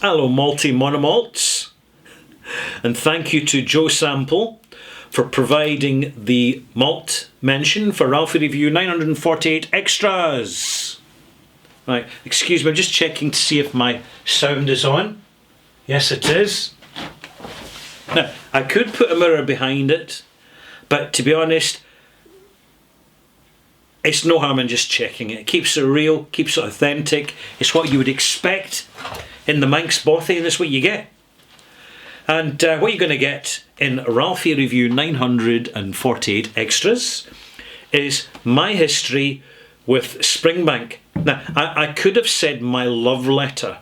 Hello, Malty Monomalts, and thank you to Joe Sample for providing the malt mention for Ralphie Review 948 Extras. Right, excuse me, I'm just checking to see if my sound is on. Yes, it is. Now, I could put a mirror behind it, but to be honest, it's no harm in just checking it. It keeps it real, keeps it authentic. It's what you would expect in the Manx Bothy, and that's what you get. And what you're going to get in Ralphie Review 948 Extras is my history with Springbank. Now, I could have said my love letter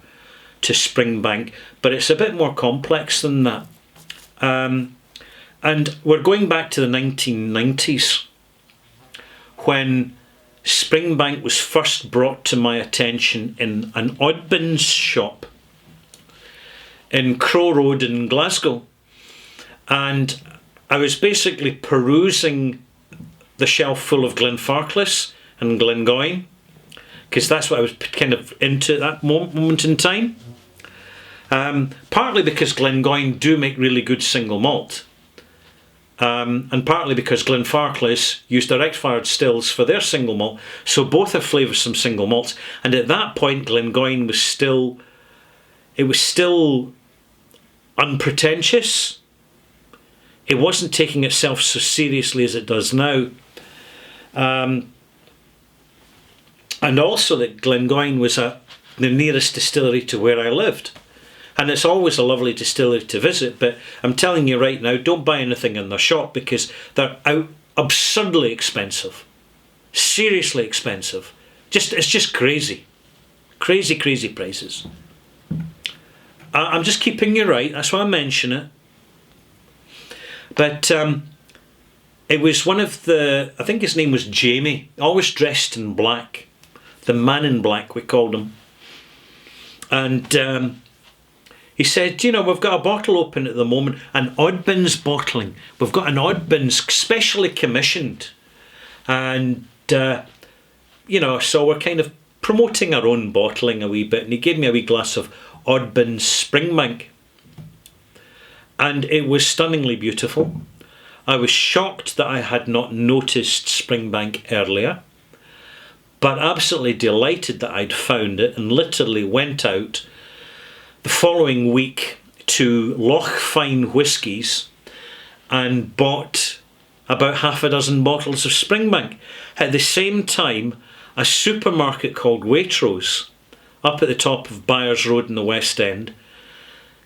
to Springbank, but it's a bit more complex than that. And we're going back to the 1990s when Springbank was first brought to my attention in an Oddbins shop in Crow Road in Glasgow. And I was basically perusing the shelf full of Glenfarclas and Glengoyne, because that's what I was kind of into at that moment in time. Partly because Glengoyne do make really good single malt. And partly because Glenfarclas use direct-fired stills for their single malt, so both have flavoursome single malts. And at that point, Glengoyne was still unpretentious. It wasn't taking itself so seriously as it does now. And also that Glengoyne was the nearest distillery to where I lived. And it's always a lovely distillery to visit, but I'm telling you right now, don't buy anything in their shop because they're absurdly expensive. Seriously expensive. It's just crazy. Crazy prices. I'm just keeping you right, that's why I mention it. But it was one of I think his name was Jamie, always dressed in black. The man in black, we called him. And he said, you know, we've got a bottle open at the moment, an Oddbins bottling. We've got an Oddbins specially commissioned. And, you know, so we're kind of promoting our own bottling a wee bit. And he gave me a wee glass of Oddbins Springbank. And it was stunningly beautiful. I was shocked that I had not noticed Springbank earlier, but absolutely delighted that I'd found it, and literally went out the following week to Lochfine Whiskies and bought about half a dozen bottles of Springbank. At the same time, a supermarket called Waitrose, up at the top of Byres Road in the West End,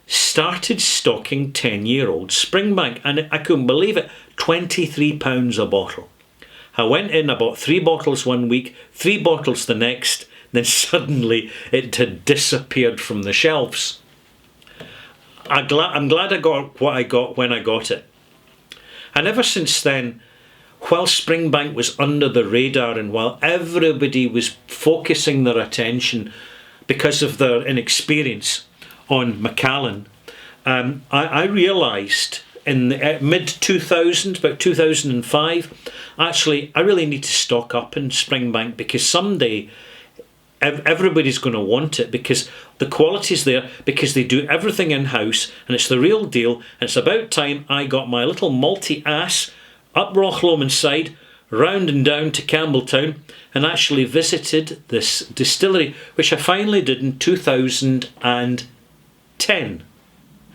started stocking 10-year-old Springbank, and I couldn't believe it, £23 a bottle. I went in, I bought 3 bottles one week, 3 bottles the next, then suddenly it had disappeared from the shelves. I'm glad I got what I got when I got it. And ever since then, while Springbank was under the radar and while everybody was focusing their attention because of their inexperience on Macallan, I realised in the mid-2000s, about 2005, actually I really need to stock up in Springbank because someday everybody's going to want it because the quality's there, because they do everything in-house and it's the real deal, and it's about time I got my little malty ass up Roch Lomond side, round and down to Campbelltown, and actually visited this distillery, which I finally did in 2010.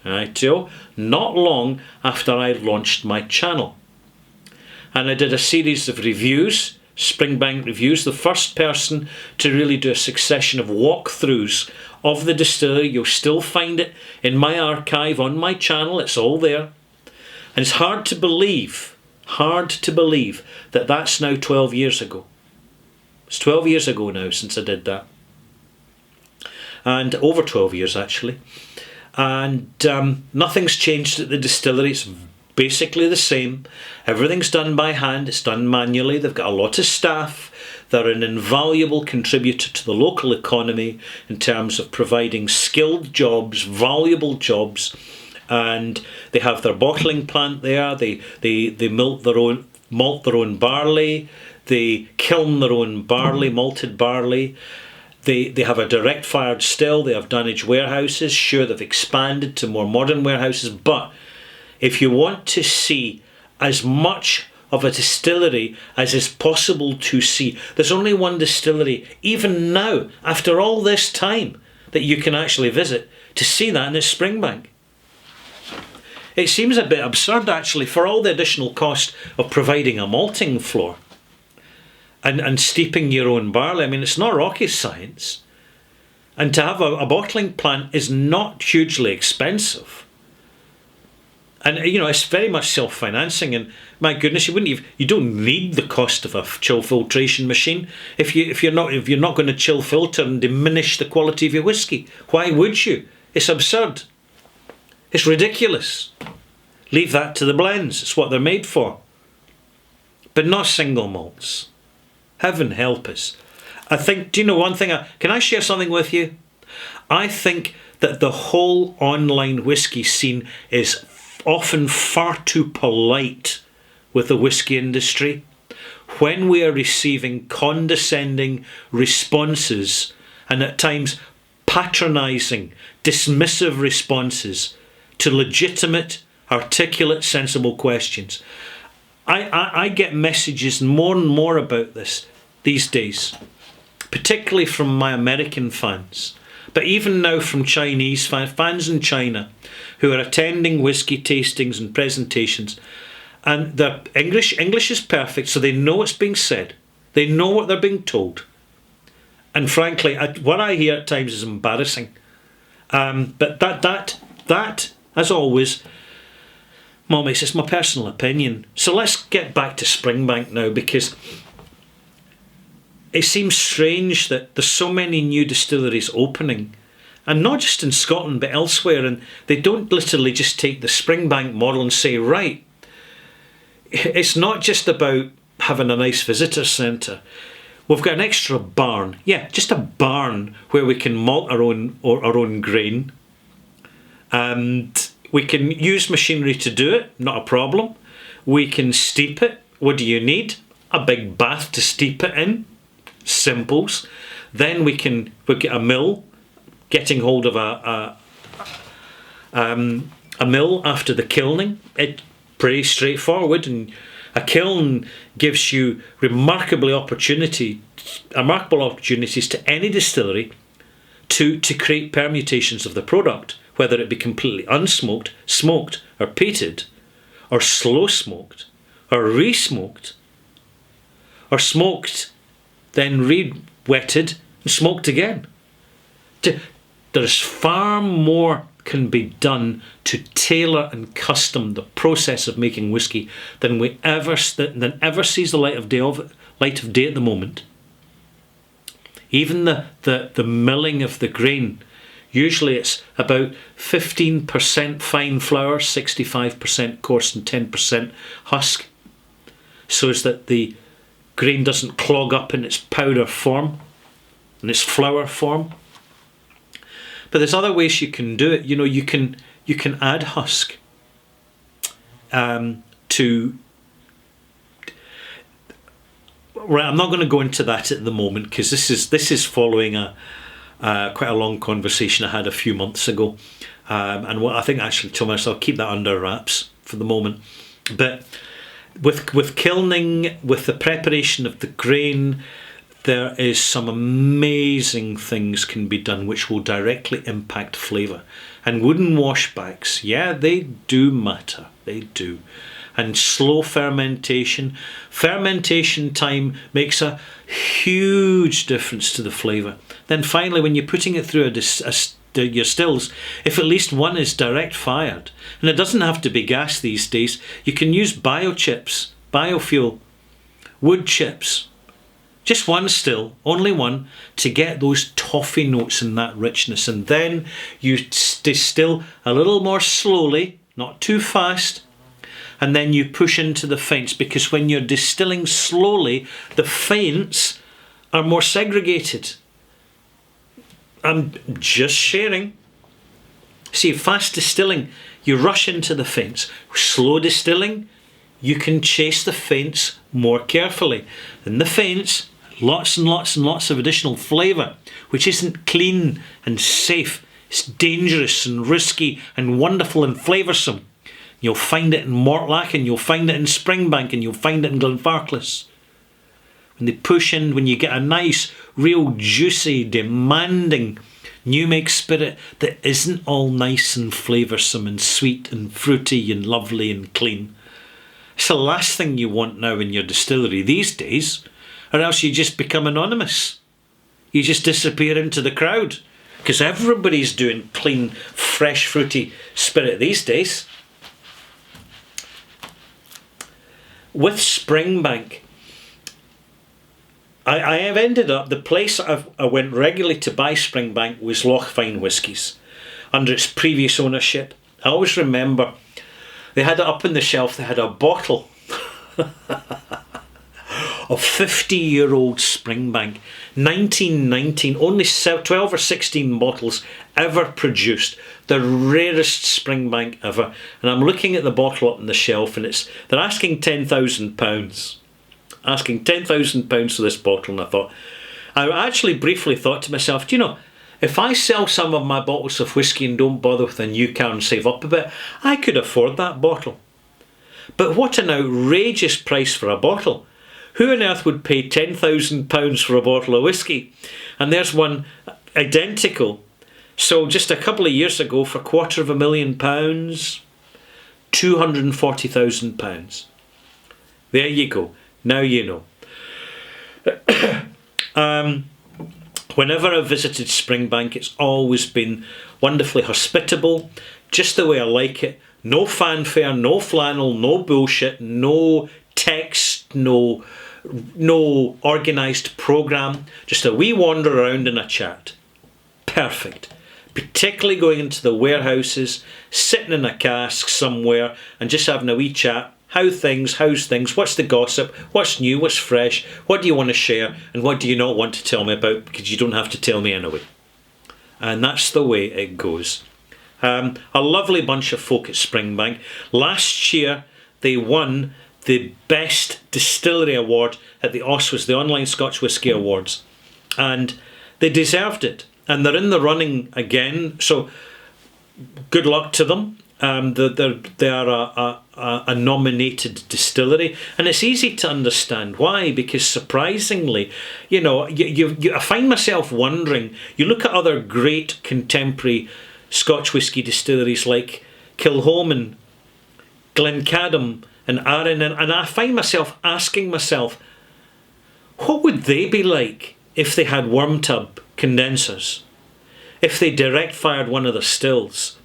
Right, Joe? Not long after I launched my channel. And I did a series of reviews, Springbank reviews, the first person to really do a succession of walkthroughs of the distillery. You'll still find it in my archive on my channel, it's all there. And it's hard to believe that that's now 12 years ago. It's 12 years ago now since I did that. And over 12 years actually. And nothing's changed at the distillery. It's basically the same. Everything's done by hand. It's done manually. They've got a lot of staff. They're an invaluable contributor to the local economy in terms of providing skilled jobs, valuable jobs. And they have their bottling plant there. They malt their own barley. They kiln their own barley, malted barley. They have a direct fired still, they have dunnage warehouses. Sure, they've expanded to more modern warehouses, but if you want to see as much of a distillery as is possible to see, there's only one distillery, even now, after all this time, that you can actually visit to see that, and it's Springbank. It seems a bit absurd, actually, for all the additional cost of providing a malting floor and steeping your own barley. I mean, it's not rocket science. And to have a bottling plant is not hugely expensive. And, you know, it's very much self-financing. And my goodness, you don't need the cost of a chill filtration machine if you're not going to chill filter and diminish the quality of your whiskey. Why would you? It's absurd. It's ridiculous. Leave that to the blends. It's what they're made for. But not single malts. Heaven help us. I think, do you know one thing? Can I share something with you? I think that the whole online whiskey scene is often far too polite with the whiskey industry. When we are receiving condescending responses and at times patronising, dismissive responses to legitimate, articulate, sensible questions. I get messages more and more about this these days, particularly from my American fans, but even now from Chinese fans in China who are attending whiskey tastings and presentations, and their English is perfect, so they know what's being said, they know what they're being told, and frankly, what I hear at times is embarrassing. But that as always, Mommies, it's my personal opinion. So let's get back to Springbank now, because it seems strange that there's so many new distilleries opening, and not just in Scotland but elsewhere, and they don't literally just take the Springbank model and say, right, it's not just about having a nice visitor centre. We've got an extra barn. Yeah, just a barn where we can malt our own grain. And we can use machinery to do it, not a problem. We can steep it. What do you need? A big bath to steep it in. Simples. Then we'll get a mill, getting hold of a mill after the kilning. It's pretty straightforward, and a kiln gives you remarkable opportunities to any distillery to create permutations of the product, whether it be completely unsmoked, smoked, or peated, or slow smoked, or re-smoked, or smoked, then re-wetted and smoked again. There's far more can be done to tailor and custom the process of making whiskey than ever sees the light of day at the moment. Even the milling of the grain. Usually it's about 15% fine flour, 65% coarse and 10% husk, so as that the grain doesn't clog up in its powder form, in its flour form. But there's other ways you can do it. You know, you can add husk to. Right, I'm not going to go into that at the moment, because this is following quite a long conversation I had a few months ago, and what I think actually told myself, I'll keep that under wraps for the moment. But with kilning, with the preparation of the grain, there is some amazing things can be done which will directly impact flavour. And wooden washbacks, yeah, they do matter. They do. And slow fermentation time makes a huge difference to the flavour. Then finally, when you're putting it through your stills, if at least one is direct fired, and it doesn't have to be gas these days, you can use biochips, biofuel, wood chips. Just one still, only one, to get those toffee notes and that richness. And then you distill a little more slowly, not too fast, and then you push into the feints, because when you're distilling slowly, the feints are more segregated. I'm just sharing. See, fast distilling, you rush into the feints. Slow distilling, you can chase the feints more carefully. In the feints, Lots and lots and lots of additional flavour, which isn't clean and safe. It's dangerous and risky and wonderful and flavoursome. You'll find it in Mortlach, and you'll find it in Springbank, and you'll find it in Glenfarclas. When they push in, when you get a nice, real juicy, demanding new make spirit that isn't all nice and flavoursome and sweet and fruity and lovely and clean. It's the last thing you want now in your distillery these days, or else you just become anonymous. You just disappear into the crowd, because everybody's doing clean, fresh, fruity spirit these days. With Springbank, I have ended up, the place I went regularly to buy Springbank was Lochfine Whiskies, under its previous ownership. I always remember they had it up on the shelf, they had a bottle of 50-year-old Springbank, 1919, only 12 or 16 bottles ever produced, the rarest Springbank ever. And I'm looking at the bottle up on the shelf, and they're asking £10,000. Asking £10,000 for this bottle, and I actually briefly thought to myself, do you know, if I sell some of my bottles of whisky and don't bother with a new car and save up a bit, I could afford that bottle. But what an outrageous price for a bottle. Who on earth would pay £10,000 for a bottle of whisky? And there's one identical. So just a couple of years ago, for £250,000, £240,000. There you go. Now you know. Whenever I've visited Springbank, it's always been wonderfully hospitable, just the way I like it. No fanfare, no flannel, no bullshit, no text, no organised programme. Just a wee wander around and a chat. Perfect. Particularly going into the warehouses, sitting in a cask somewhere and just having a wee chat. How's things, what's the gossip, what's new, what's fresh, what do you want to share, and what do you not want to tell me about, because you don't have to tell me anyway. And that's the way it goes. A lovely bunch of folk at Springbank. Last year they won the Best Distillery Award at the OSWAs, the Online Scotch Whisky Awards, and they deserved it, and they're in the running again, so good luck to them. They are a nominated distillery, and it's easy to understand why, because surprisingly, you know, I find myself wondering, you look at other great contemporary Scotch whisky distilleries like Kilchoman, Glencadam and Arran, and I find myself asking myself, what would they be like if they had worm tub condensers, if they direct fired one of the stills?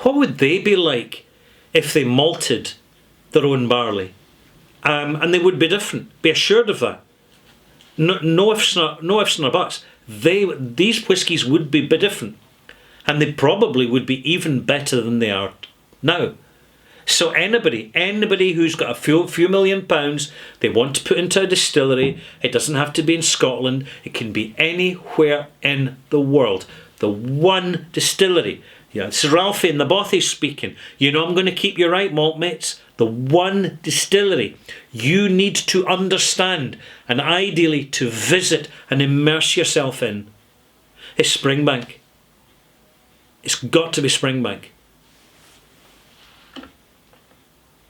What would they be like if they malted their own barley? And they would be different. Be assured of that. No ifs nor buts. These whiskies would be different. And they probably would be even better than they are now. So anybody who's got a few million pounds they want to put into a distillery, it doesn't have to be in Scotland. It can be anywhere in the world. The one distillery. Yeah, it's Ralphie and the Bothy speaking. You know I'm going to keep you right, malt mates. The one distillery you need to understand and ideally to visit and immerse yourself in is Springbank. It's got to be Springbank.